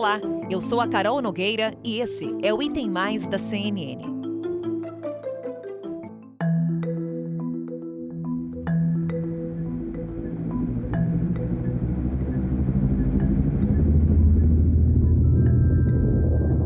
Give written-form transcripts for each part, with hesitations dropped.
Olá, eu sou a Carol Nogueira e esse é o Item Mais da CNN.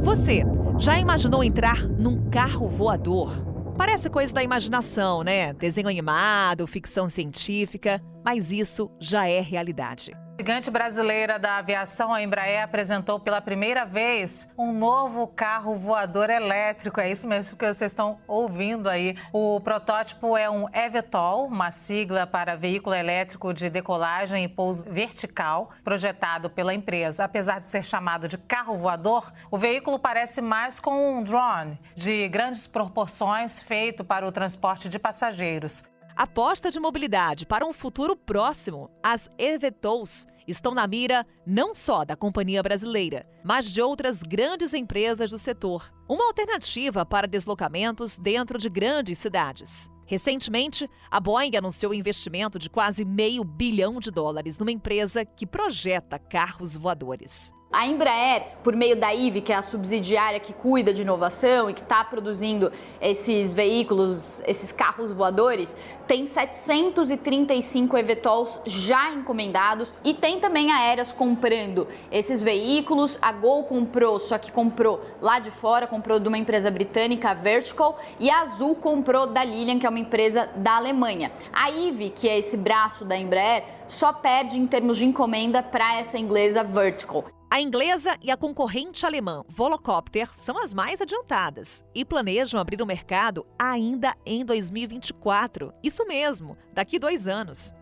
Você já imaginou entrar num carro voador? Parece coisa da imaginação, né? Desenho animado, ficção científica, mas isso já é realidade. A gigante brasileira da aviação, a Embraer, apresentou pela primeira vez um novo carro voador elétrico. É isso mesmo que vocês estão ouvindo aí. O protótipo é um eVTOL, uma sigla para veículo elétrico de decolagem e pouso vertical, projetado pela empresa. Apesar de ser chamado de carro voador, o veículo parece mais com um drone de grandes proporções feito para o transporte de passageiros. Aposta de mobilidade para um futuro próximo, as eVTOLs estão na mira não só da companhia brasileira, mas de outras grandes empresas do setor. Uma alternativa para deslocamentos dentro de grandes cidades. Recentemente, a Boeing anunciou um investimento de quase $500 bilhão numa empresa que projeta carros voadores. A Embraer, por meio da IVE, que é a subsidiária que cuida de inovação e que está produzindo esses veículos, esses carros voadores, tem 735 eVTOLs já encomendados e tem também aéreas comprando esses veículos. A Gol comprou, só que comprou lá de fora, comprou de uma empresa britânica, a Vertical, e a Azul comprou da Lilium, que é uma empresa da Alemanha. A IVE, que é esse braço da Embraer, só perde em termos de encomenda para essa inglesa Vertical. A inglesa e a concorrente alemã Volocopter são as mais adiantadas e planejam abrir o mercado ainda em 2024. Isso mesmo, daqui 2 anos.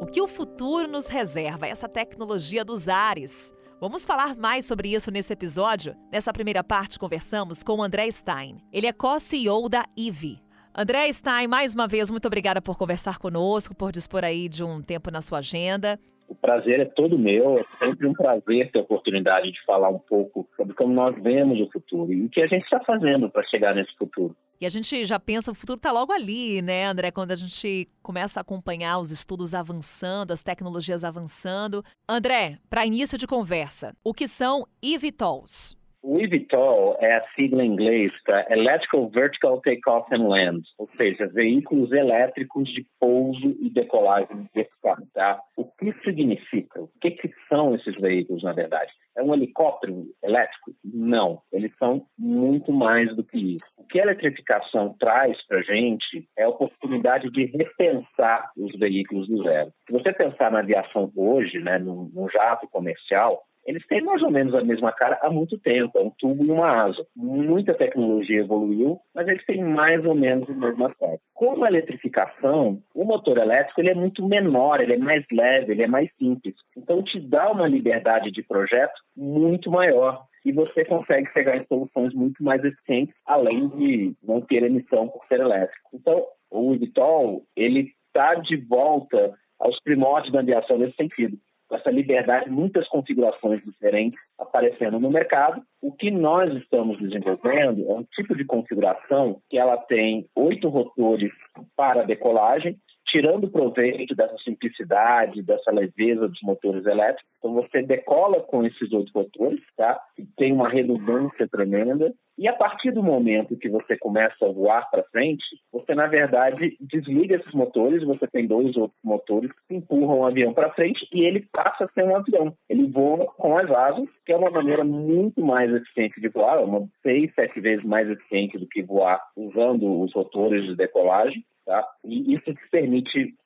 O que o futuro nos reserva, essa tecnologia dos ares? Vamos falar mais sobre isso nesse episódio. Nessa primeira parte, conversamos com o André Stein. Ele é co-CEO da IVE. André Stein, mais uma vez, muito obrigada por conversar conosco, por dispor aí de um tempo na sua agenda. O prazer é todo meu, é sempre um prazer ter a oportunidade de falar um pouco sobre como nós vemos o futuro e o que a gente está fazendo para chegar nesse futuro. E a gente já pensa, o futuro está logo ali, né, André? Quando a gente começa a acompanhar os estudos avançando, as tecnologias avançando. André, para início de conversa, o que são eVTOLs? O eVTOL é a sigla em inglês para Electrical Vertical Takeoff and Land, ou seja, veículos elétricos de pouso e decolagem vertical. Tá? O que significa? O que são esses veículos, na verdade? É um helicóptero elétrico? Não, eles são muito mais do que isso. O que a eletrificação traz para a gente é a oportunidade de repensar os veículos do zero. Se você pensar na aviação hoje, né, num jato comercial, eles têm mais ou menos a mesma cara há muito tempo, é um tubo e uma asa. Muita tecnologia evoluiu, mas eles têm mais ou menos o mesmo aspecto. Com a eletrificação, o motor elétrico ele é muito menor, ele é mais leve, ele é mais simples. Então, te dá uma liberdade de projeto muito maior e você consegue chegar em soluções muito mais eficientes, além de não ter emissão por ser elétrico. Então, o eVTOL, ele está de volta aos primórdios da aviação nesse sentido. Essa liberdade, muitas configurações diferentes aparecendo no mercado. O que nós estamos desenvolvendo é um tipo de configuração que ela tem 8 rotores para decolagem, tirando proveito dessa simplicidade, dessa leveza dos motores elétricos. Então, você decola com esses 8 rotores, tá? E tem uma redundância tremenda. E a partir do momento que você começa a voar para frente, você, na verdade, desliga esses motores, você tem 2 outros motores que empurram o avião para frente e ele passa a ser um avião. Ele voa com as asas, que é uma maneira muito mais eficiente de voar, 6, 7 vezes mais eficiente do que voar usando os rotores de decolagem. Tá? E isso te permite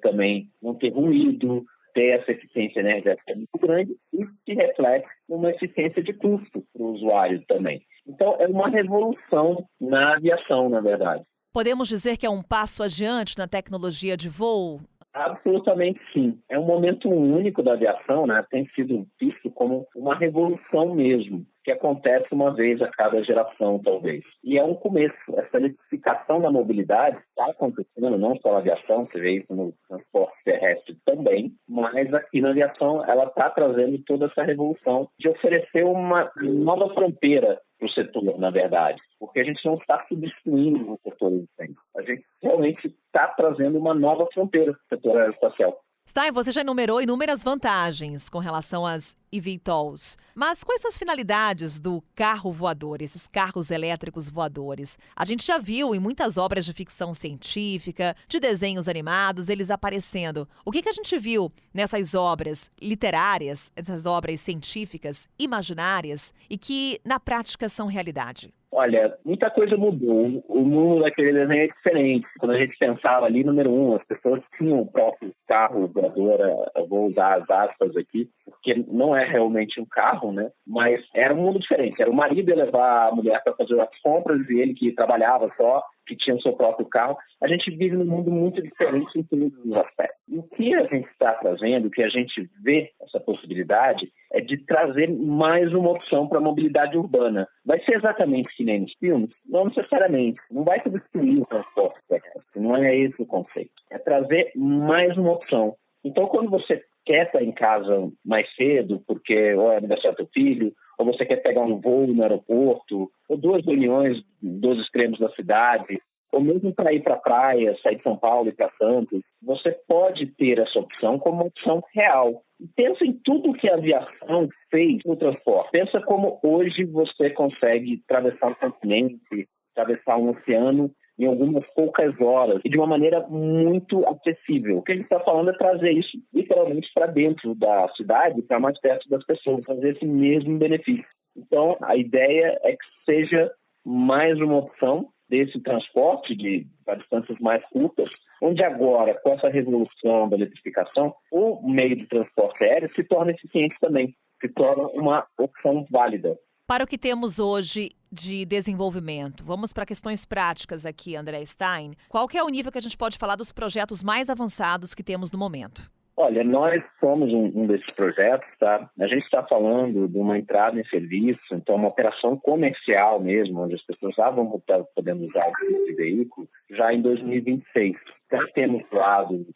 também não ter ruído, ter essa eficiência energética muito grande e se reflete numa eficiência de custo para o usuário também. Então, é uma revolução na aviação, na verdade. Podemos dizer que é um passo adiante na tecnologia de voo? Absolutamente sim. É um momento único da aviação, né? Tem sido visto como uma revolução mesmo, que acontece uma vez a cada geração, talvez. E é um começo. Essa eletrificação da mobilidade está acontecendo, não só na aviação, você vê isso no transporte terrestre também, mas aqui na aviação ela está trazendo toda essa revolução de oferecer uma nova fronteira para o setor, na verdade, porque a gente não está substituindo o setor existente. A gente realmente está trazendo uma nova fronteira para o setor aeroespacial. Stein, você já enumerou inúmeras vantagens com relação às eVTOLs. Mas quais são as finalidades do carro voador, esses carros elétricos voadores? A gente já viu em muitas obras de ficção científica, de desenhos animados, eles aparecendo. O que a gente viu nessas obras literárias, essas obras científicas, imaginárias e que na prática são realidade? Olha, muita coisa mudou. O mundo daquele desenho é diferente. Quando a gente pensava ali, número 1, as pessoas tinham o próprio carro voador, eu vou usar as aspas aqui, porque não é realmente um carro, né? Mas era um mundo diferente. Era o marido ia levar a mulher para fazer as compras e ele que trabalhava só, que tinha o seu próprio carro. A gente vive num mundo muito diferente em todos os aspectos. E o que a gente está trazendo, o que a gente vê essa possibilidade, é de trazer mais uma opção para a mobilidade urbana. Vai ser exatamente que nem nos filmes? Não necessariamente. Não vai substituir o transporte terrestre. Não é esse o conceito. É trazer mais uma opção. Então, quando você quer estar em casa mais cedo, porque ou é aniversário do teu filho, ou você quer pegar um voo no aeroporto, ou 2 reuniões dos extremos da cidade, ou mesmo para ir para a praia, sair de São Paulo e para Santos, você pode ter essa opção como uma opção real. E pensa em tudo que a aviação fez no transporte. Pensa como hoje você consegue atravessar um continente, atravessar um oceano em algumas poucas horas e de uma maneira muito acessível. O que a gente está falando é trazer isso literalmente para dentro da cidade, para mais perto das pessoas, fazer esse mesmo benefício. Então, a ideia é que seja mais uma opção desse transporte para distâncias mais curtas, onde agora, com essa revolução da eletrificação, o meio de transporte aéreo se torna eficiente também, se torna uma opção válida. Para o que temos hoje de desenvolvimento, vamos para questões práticas aqui, André Stein. Qual que é o nível que a gente pode falar dos projetos mais avançados que temos no momento? Olha, nós somos um desses projetos, tá? A gente está falando de uma entrada em serviço, então uma operação comercial mesmo, onde as pessoas já vão estar podendo usar esse veículo, já em 2026. Já temos lado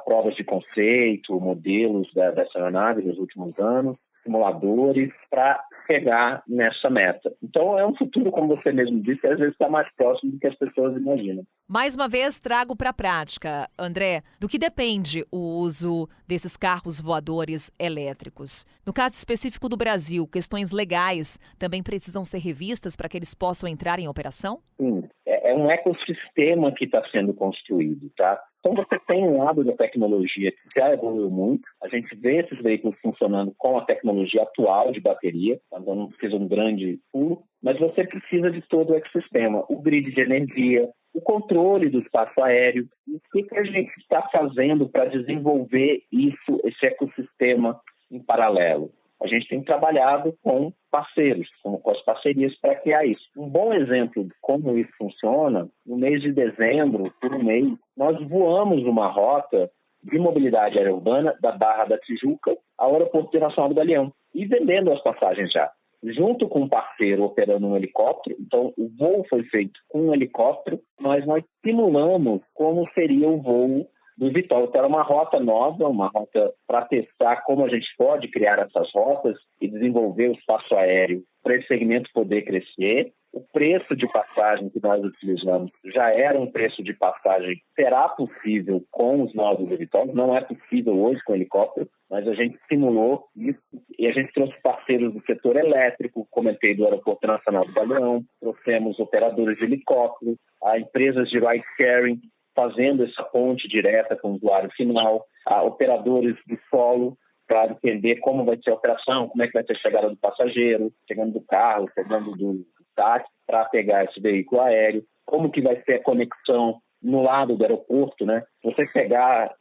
provas de conceito, modelos dessa aeronave nos últimos anos, simuladores, para chegar nessa meta. Então, é um futuro, como você mesmo disse, às vezes está mais próximo do que as pessoas imaginam. Mais uma vez, trago para a prática, André, do que depende o uso desses carros voadores elétricos? No caso específico do Brasil, questões legais também precisam ser revistas para que eles possam entrar em operação? Sim, é um ecossistema que está sendo construído, tá? Então, você tem um lado da tecnologia que já evoluiu muito. A gente vê esses veículos funcionando com a tecnologia atual de bateria, então não precisa um grande pulo, mas você precisa de todo o ecossistema, o grid de energia, o controle do espaço aéreo. E o que a gente está fazendo para desenvolver isso, esse ecossistema em paralelo? A gente tem trabalhado com parceiros, com as parcerias para criar isso. Um bom exemplo de como isso funciona, no mês de dezembro, por um mês, nós voamos uma rota de mobilidade aérea urbana da Barra da Tijuca ao Aeroporto Internacional do Galeão e vendendo as passagens já, junto com um parceiro operando um helicóptero. Então, o voo foi feito com um helicóptero, mas nós simulamos como seria o voo do eVTOL. Então, era uma rota nova, uma rota para testar como a gente pode criar essas rotas e desenvolver o espaço aéreo para esse segmento poder crescer. O preço de passagem que nós utilizamos já era um preço de passagem que será possível com os novos eVTOLs. Não é possível hoje com helicóptero, mas a gente simulou isso e a gente trouxe parceiros do setor elétrico, comentei do Aeroporto Nacional do Galeão, trouxemos operadores de helicóptero, empresas de ride-sharing, fazendo essa ponte direta com o usuário final, operadores de solo para entender como vai ser a operação, como é que vai ser a chegada do passageiro, chegando do carro, chegando do táxi para pegar esse veículo aéreo, como que vai ser a conexão no lado do aeroporto, né? Se você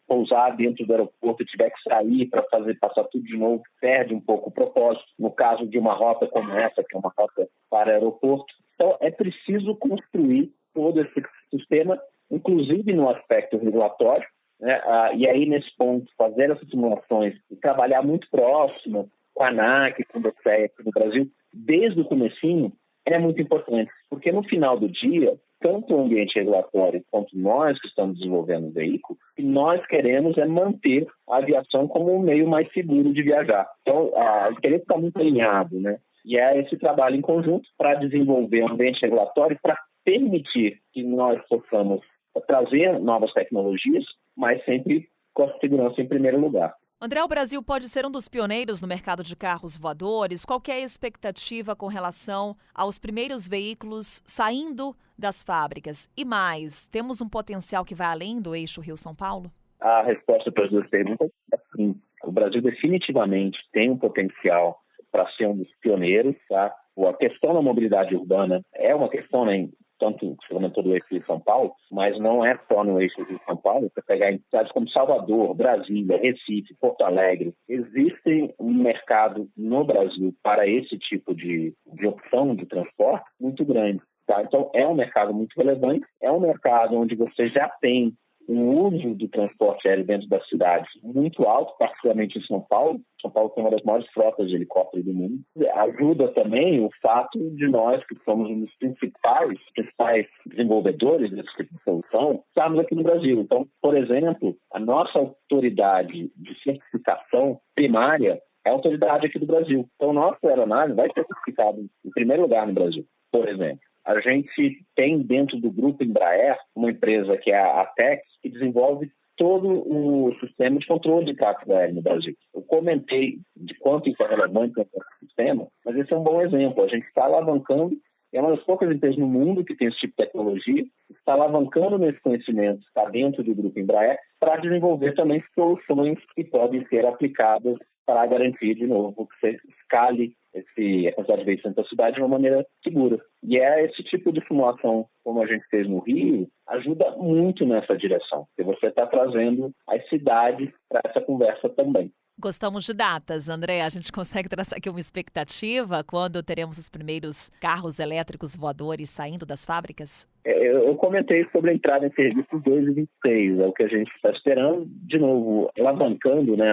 pousar dentro do aeroporto e tiver que sair para passar tudo de novo, perde um pouco o propósito. No caso de uma rota como essa, que é uma rota para aeroporto. Então, é preciso construir todo esse sistema, inclusive no aspecto regulatório, né? E aí, nesse ponto, fazer essas simulações e trabalhar muito próximo com a ANAC, com o DCE aqui no Brasil, desde o comecinho, é muito importante, porque no final do dia, tanto o ambiente regulatório quanto nós que estamos desenvolvendo o veículo, o que nós queremos é manter a aviação como um meio mais seguro de viajar. Então, queremos estar muito alinhado, né? E é esse trabalho em conjunto para desenvolver um ambiente regulatório para permitir que nós possamos trazer novas tecnologias, mas sempre com a segurança em primeiro lugar. André, o Brasil pode ser um dos pioneiros no mercado de carros voadores. Qual que é a expectativa com relação aos primeiros veículos saindo das fábricas? E mais, temos um potencial que vai além do eixo Rio-São Paulo? A resposta para as duas perguntas é sim. O Brasil definitivamente tem um potencial para ser um dos pioneiros. Tá? A questão da mobilidade urbana é uma questão, né, tanto no todo o eixo de São Paulo, mas não é só no eixo de São Paulo. Você pegar em cidades como Salvador, Brasília, Recife, Porto Alegre, existe um mercado no Brasil para esse tipo de opção de transporte muito grande. Tá? Então, é um mercado muito relevante, é um mercado onde você já tem um uso do transporte aéreo dentro das cidades muito alto, particularmente em São Paulo. São Paulo tem uma das maiores frotas de helicópteros do mundo. Ajuda também o fato de nós, que somos um dos principais desenvolvedores desse tipo de solução, estarmos aqui no Brasil. Então, por exemplo, a nossa autoridade de certificação primária é a autoridade aqui do Brasil. Então, nossa aeronave vai ser certificada em primeiro lugar no Brasil, por exemplo. A gente tem dentro do grupo Embraer uma empresa que é a ATEX, que desenvolve todo o sistema de controle de tráfego aéreo no Brasil. Eu comentei de quanto isso é relevante no sistema, mas esse é um bom exemplo. A gente está alavancando, é uma das poucas empresas no mundo que tem esse tipo de tecnologia, está alavancando nesse conhecimento, está dentro do grupo Embraer, para desenvolver também soluções que podem ser aplicadas para garantir, de novo, que você escale a quantidade de veículos dentro da cidade de uma maneira segura. E esse tipo de simulação, como a gente fez no Rio, ajuda muito nessa direção, porque você está trazendo as cidades para essa conversa também. Gostamos de datas, André. A gente consegue traçar aqui uma expectativa quando teremos os primeiros carros elétricos voadores saindo das fábricas? Eu comentei sobre a entrada em serviço em 2026, é o que a gente está esperando, de novo, alavancando, né,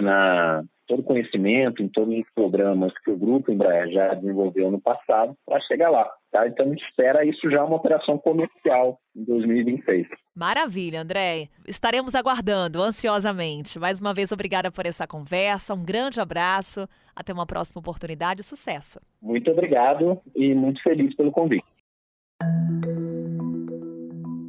todo o conhecimento, em todos os programas que o Grupo Embraer já desenvolveu no passado, para chegar lá. Tá? Então, a gente espera isso já uma operação comercial em 2026. Maravilha, André. Estaremos aguardando ansiosamente. Mais uma vez, obrigada por essa conversa. Um grande abraço. Até uma próxima oportunidade. Sucesso. Muito obrigado e muito feliz pelo convite.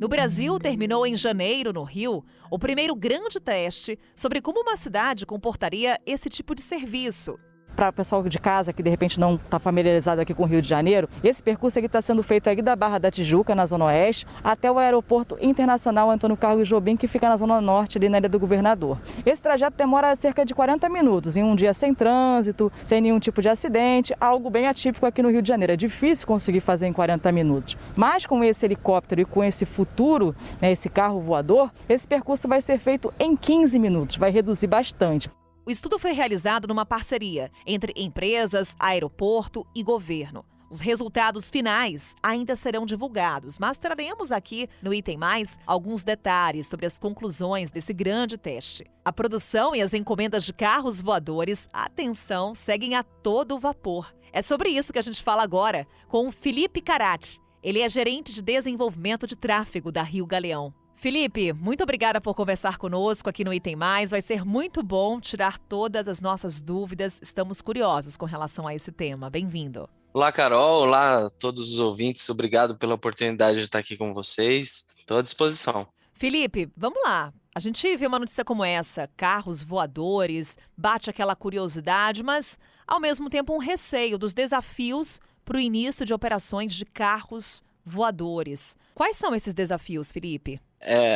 No Brasil, terminou em janeiro, no Rio, o primeiro grande teste sobre como uma cidade comportaria esse tipo de serviço. Para o pessoal de casa que de repente não está familiarizado aqui com o Rio de Janeiro, esse percurso aqui está sendo feito aqui da Barra da Tijuca, na Zona Oeste, até o Aeroporto Internacional Antônio Carlos Jobim, que fica na Zona Norte, ali na Ilha do Governador. Esse trajeto demora cerca de 40 minutos, em um dia sem trânsito, sem nenhum tipo de acidente, algo bem atípico aqui no Rio de Janeiro. É difícil conseguir fazer em 40 minutos. Mas com esse helicóptero e com esse futuro, né, esse carro voador, esse percurso vai ser feito em 15 minutos, vai reduzir bastante. O estudo foi realizado numa parceria entre empresas, aeroporto e governo. Os resultados finais ainda serão divulgados, mas traremos aqui no Item Mais alguns detalhes sobre as conclusões desse grande teste. A produção e as encomendas de carros voadores, atenção, seguem a todo vapor. É sobre isso que a gente fala agora com o Felipe Carati. Ele é gerente de desenvolvimento de tráfego da Rio Galeão. Felipe, muito obrigada por conversar conosco aqui no Item Mais. Vai ser muito bom tirar todas as nossas dúvidas. Estamos curiosos com relação a esse tema. Bem-vindo. Olá, Carol. Olá a todos os ouvintes. Obrigado pela oportunidade de estar aqui com vocês. Estou à disposição. Felipe, vamos lá. A gente vê uma notícia como essa, carros voadores, bate aquela curiosidade, mas, ao mesmo tempo, um receio dos desafios para o início de operações de carros voadores. Quais são esses desafios, Felipe?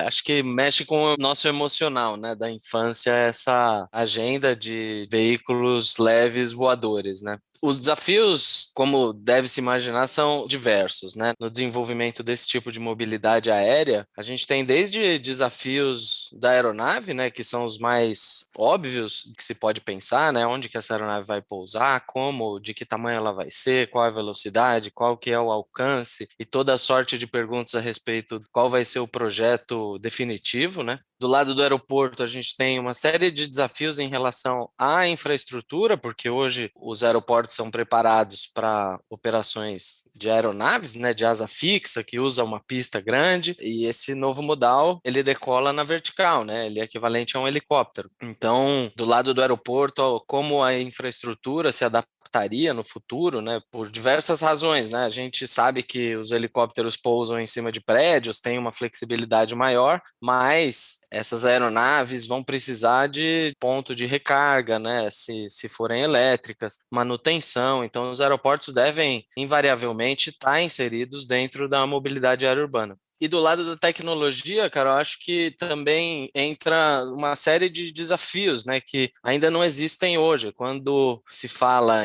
Acho que mexe com o nosso emocional, né, da infância, essa agenda de veículos leves voadores, né? Os desafios, como deve-se imaginar, são diversos, né? No desenvolvimento desse tipo de mobilidade aérea, a gente tem desde desafios da aeronave, né, que são os mais óbvios que se pode pensar, né? Onde que essa aeronave vai pousar, como, de que tamanho ela vai ser, qual a velocidade, qual que é o alcance e toda a sorte de perguntas a respeito de qual vai ser o projeto definitivo, né? Do lado do aeroporto, a gente tem uma série de desafios em relação à infraestrutura, porque hoje os aeroportos são preparados para operações de aeronaves, né, de asa fixa, que usa uma pista grande, e esse novo modal, ele decola na vertical, né, ele é equivalente a um helicóptero. Então, do lado do aeroporto, como a infraestrutura se adapta adaptaria no futuro, né, por diversas razões, né? A gente sabe que os helicópteros pousam em cima de prédios, tem uma flexibilidade maior, mas essas aeronaves vão precisar de ponto de recarga, né, se forem elétricas, manutenção. Então, os aeroportos devem, invariavelmente, estar inseridos dentro da mobilidade aérea urbana. E do lado da tecnologia, cara, eu acho que também entra uma série de desafios, né, que ainda não existem hoje. Quando se fala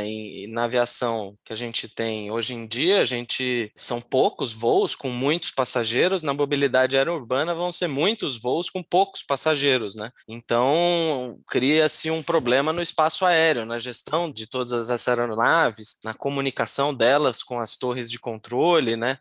na aviação que a gente tem hoje em dia, são poucos voos com muitos passageiros. Na mobilidade aérea urbana vão ser muitos voos com poucos passageiros, né? Então, cria-se um problema no espaço aéreo, na gestão de todas essas aeronaves, na comunicação delas com as torres de controle, né?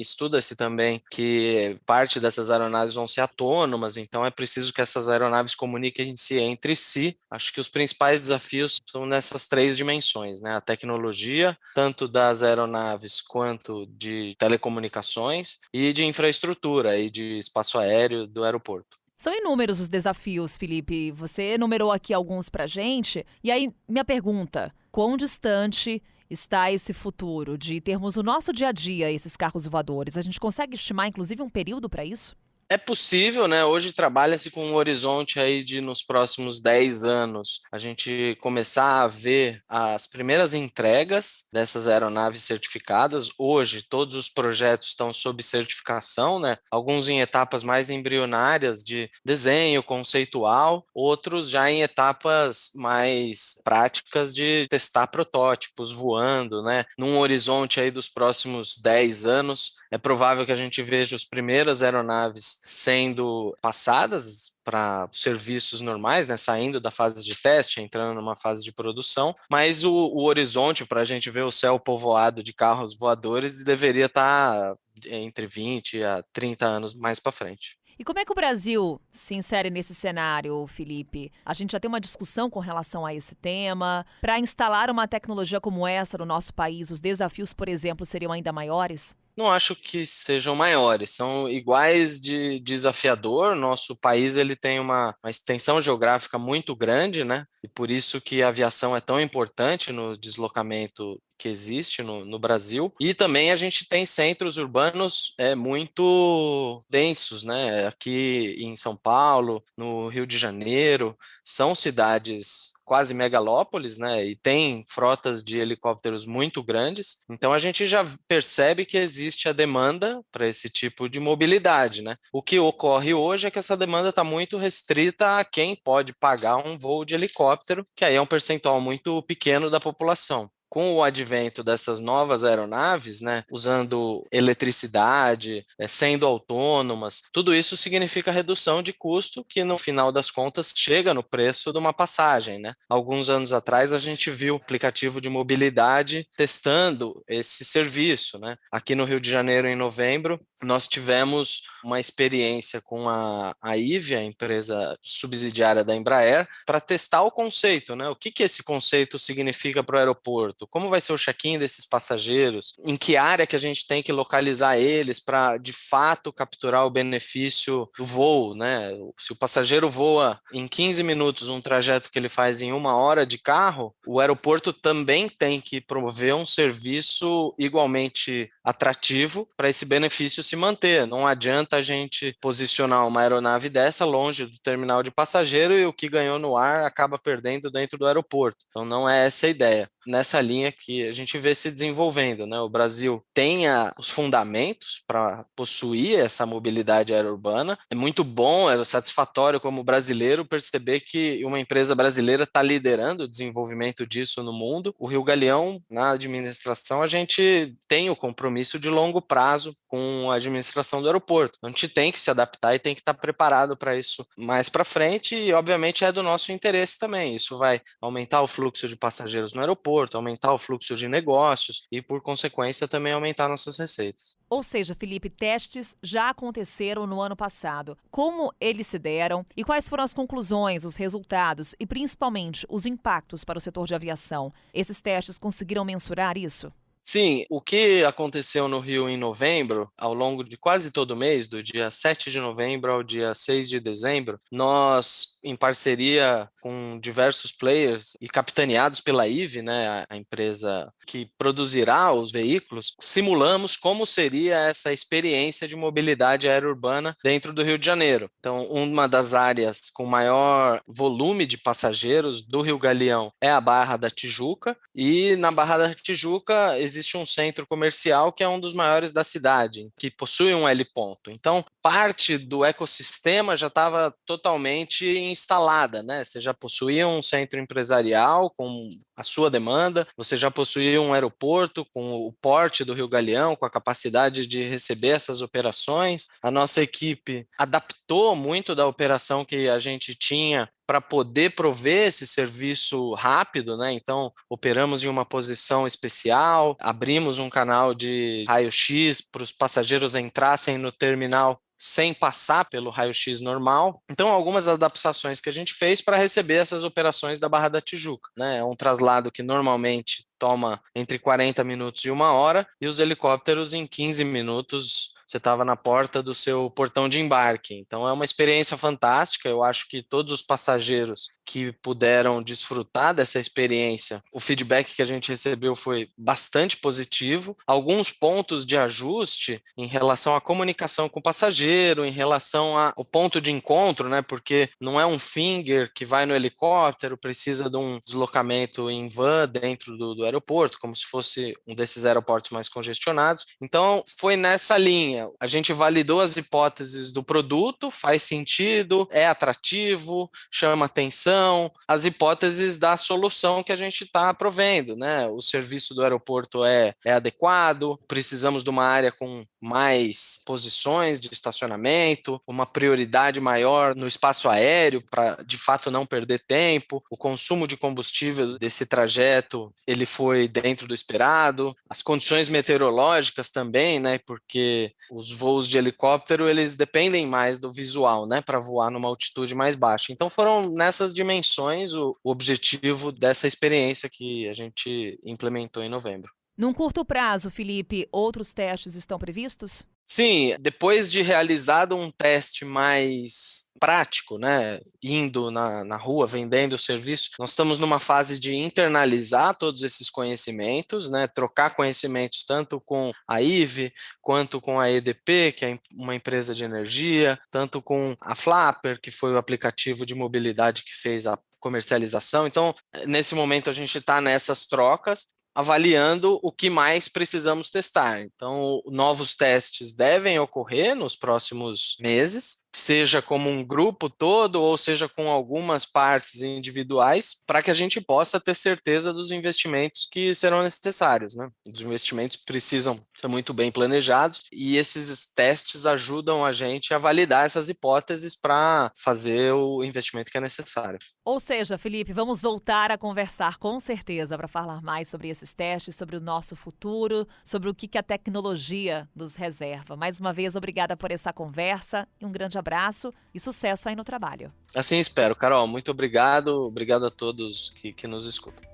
Estuda-se também que parte dessas aeronaves vão ser autônomas, então é preciso que essas aeronaves comuniquem-se entre si. Acho que os principais desafios são nessas 3 dimensões, né? A tecnologia, tanto das aeronaves quanto de telecomunicações e de infraestrutura e de espaço aéreo do aeroporto. São inúmeros os desafios, Felipe. Você enumerou aqui alguns pra gente. E aí, minha pergunta, quão distante está esse futuro de termos no nosso dia a dia esses carros voadores? A gente consegue estimar, inclusive, um período para isso? É possível, né? Hoje trabalha-se com um horizonte aí de nos próximos 10 anos a gente começar a ver as primeiras entregas dessas aeronaves certificadas. Hoje todos os projetos estão sob certificação, né? Alguns em etapas mais embrionárias de desenho conceitual, outros já em etapas mais práticas de testar protótipos voando, né? Num horizonte aí dos próximos 10 anos, é provável que a gente veja as primeiras aeronaves sendo passadas para serviços normais, né, saindo da fase de teste, entrando numa fase de produção, mas o horizonte para a gente ver o céu povoado de carros voadores deveria estar entre 20 a 30 anos mais para frente. E como é que o Brasil se insere nesse cenário, Felipe? A gente já tem uma discussão com relação a esse tema. Para instalar uma tecnologia como essa no nosso país, os desafios, por exemplo, seriam ainda maiores? Não acho que sejam maiores, são iguais de desafiador. Nosso país ele tem uma extensão geográfica muito grande, né? E por isso que a aviação é tão importante no deslocamento que existe no Brasil. E também a gente tem centros urbanos muito densos, né? Aqui em São Paulo, no Rio de Janeiro, são cidades quase megalópolis, né? E tem frotas de helicópteros muito grandes. Então a gente já percebe que existe a demanda para esse tipo de mobilidade, né? O que ocorre hoje é que essa demanda está muito restrita a quem pode pagar um voo de helicóptero, que aí é um percentual muito pequeno da população. Com o advento dessas novas aeronaves, né, usando eletricidade, sendo autônomas, tudo isso significa redução de custo que, no final das contas, chega no preço de uma passagem, né? Alguns anos atrás, a gente viu o aplicativo de mobilidade testando esse serviço, né? Aqui no Rio de Janeiro, em novembro, nós tivemos uma experiência com a Ivia, a empresa subsidiária da Embraer, para testar o conceito, né? O que esse conceito significa para o aeroporto? Como vai ser o check-in desses passageiros? Em que área que a gente tem que localizar eles para, de fato, capturar o benefício do voo, né? Se o passageiro voa em 15 minutos um trajeto que ele faz em 1 hora de carro, o aeroporto também tem que promover um serviço igualmente atrativo para esse benefício se manter. Não adianta a gente posicionar uma aeronave dessa longe do terminal de passageiro e o que ganhou no ar acaba perdendo dentro do aeroporto. Então não é essa a ideia. Nessa linha que a gente vê se desenvolvendo, né? O Brasil tem os fundamentos para possuir essa mobilidade aérea urbana. É muito bom, é satisfatório como brasileiro perceber que uma empresa brasileira está liderando o desenvolvimento disso no mundo. O Rio Galeão, na administração, a gente tem o compromisso de longo prazo com a administração do aeroporto. A gente tem que se adaptar e tem que estar preparado para isso mais para frente e, obviamente, é do nosso interesse também. Isso vai aumentar o fluxo de passageiros no aeroporto, aumentar o fluxo de negócios e, por consequência, também aumentar nossas receitas. Ou seja, Felipe, testes já aconteceram no ano passado. Como eles se deram e quais foram as conclusões, os resultados e, principalmente, os impactos para o setor de aviação? Esses testes conseguiram mensurar isso? Sim, o que aconteceu no Rio em novembro, ao longo de quase todo o mês, do dia 7 de novembro ao dia 6 de dezembro, nós, em parceria com diversos players e capitaneados pela IVE, né, a empresa que produzirá os veículos, simulamos como seria essa experiência de mobilidade aérea urbana dentro do Rio de Janeiro. Então, uma das áreas com maior volume de passageiros do Rio Galeão é a Barra da Tijuca, e na Barra da Tijuca existe um centro comercial que é um dos maiores da cidade, que possui um heliponto. Então, parte do ecossistema já estava totalmente instalada, né? Você já possuía um centro empresarial com a sua demanda, você já possuía um aeroporto com o porte do Rio Galeão, com a capacidade de receber essas operações. A nossa equipe adaptou muito da operação que a gente tinha para poder prover esse serviço rápido, né? Então, operamos em uma posição especial, abrimos um canal de raio-x para os passageiros entrassem no terminal sem passar pelo raio-x normal. Então, algumas adaptações que a gente fez para receber essas operações da Barra da Tijuca, né? É um traslado que normalmente toma entre 40 minutos e 1 hora, e os helicópteros em 15 minutos você estava na porta do seu portão de embarque. Então é uma experiência fantástica. Eu acho que todos os passageiros que puderam desfrutar dessa experiência, o feedback que a gente recebeu foi bastante positivo. Alguns pontos de ajuste em relação à comunicação com o passageiro, em relação ao ponto de encontro, né? Porque não é um finger que vai no helicóptero, precisa de um deslocamento em van dentro do aeroporto, como se fosse um desses aeroportos mais congestionados. Então foi nessa linha. A gente validou as hipóteses do produto, faz sentido, é atrativo, chama atenção, as hipóteses da solução que a gente está provendo, né? O serviço do aeroporto é adequado, precisamos de uma área com mais posições de estacionamento, uma prioridade maior no espaço aéreo para, de fato, não perder tempo. O consumo de combustível desse trajeto, ele foi dentro do esperado. As condições meteorológicas também, né? Porque os voos de helicóptero, eles dependem mais do visual, né, para voar numa altitude mais baixa. Então foram nessas dimensões o objetivo dessa experiência que a gente implementou em novembro. Num curto prazo, Felipe, outros testes estão previstos? Sim, depois de realizado um teste mais prático, né, indo na rua, vendendo o serviço, nós estamos numa fase de internalizar todos esses conhecimentos, né, trocar conhecimentos tanto com a IVE, quanto com a EDP, que é uma empresa de energia, tanto com a Flapper, que foi o aplicativo de mobilidade que fez a comercialização. Então, nesse momento a gente está nessas trocas, avaliando o que mais precisamos testar. Então, novos testes devem ocorrer nos próximos meses, seja como um grupo todo ou seja com algumas partes individuais, para que a gente possa ter certeza dos investimentos que serão necessários, né? Os investimentos precisam ser muito bem planejados e esses testes ajudam a gente a validar essas hipóteses para fazer o investimento que é necessário. Ou seja, Felipe, vamos voltar a conversar com certeza para falar mais sobre esses testes, sobre o nosso futuro, sobre o que a tecnologia nos reserva. Mais uma vez, obrigada por essa conversa e um grande abraço e sucesso aí no trabalho. Assim espero. Carol, muito obrigado. Obrigado a todos que nos escutam.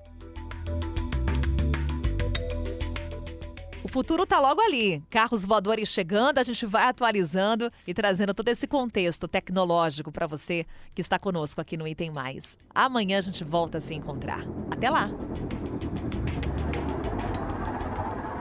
O futuro tá logo ali. Carros voadores chegando, a gente vai atualizando e trazendo todo esse contexto tecnológico para você que está conosco aqui no Item Mais. Amanhã a gente volta a se encontrar. Até lá!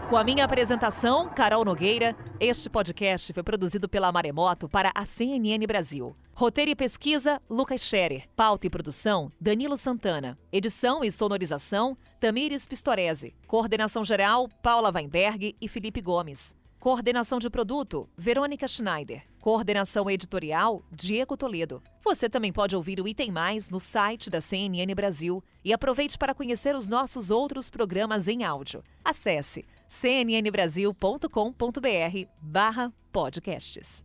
Com a minha apresentação, Carol Nogueira, este podcast foi produzido pela Maremoto para a CNN Brasil. Roteiro e pesquisa, Lucas Scherer. Pauta e produção, Danilo Santana. Edição e sonorização, Tamires Pistorese. Coordenação geral, Paula Weinberg e Felipe Gomes. Coordenação de produto, Verônica Schneider. Coordenação editorial, Diego Toledo. Você também pode ouvir o Item Mais no site da CNN Brasil e aproveite para conhecer os nossos outros programas em áudio. Acesse cnnbrasil.com.br/podcasts.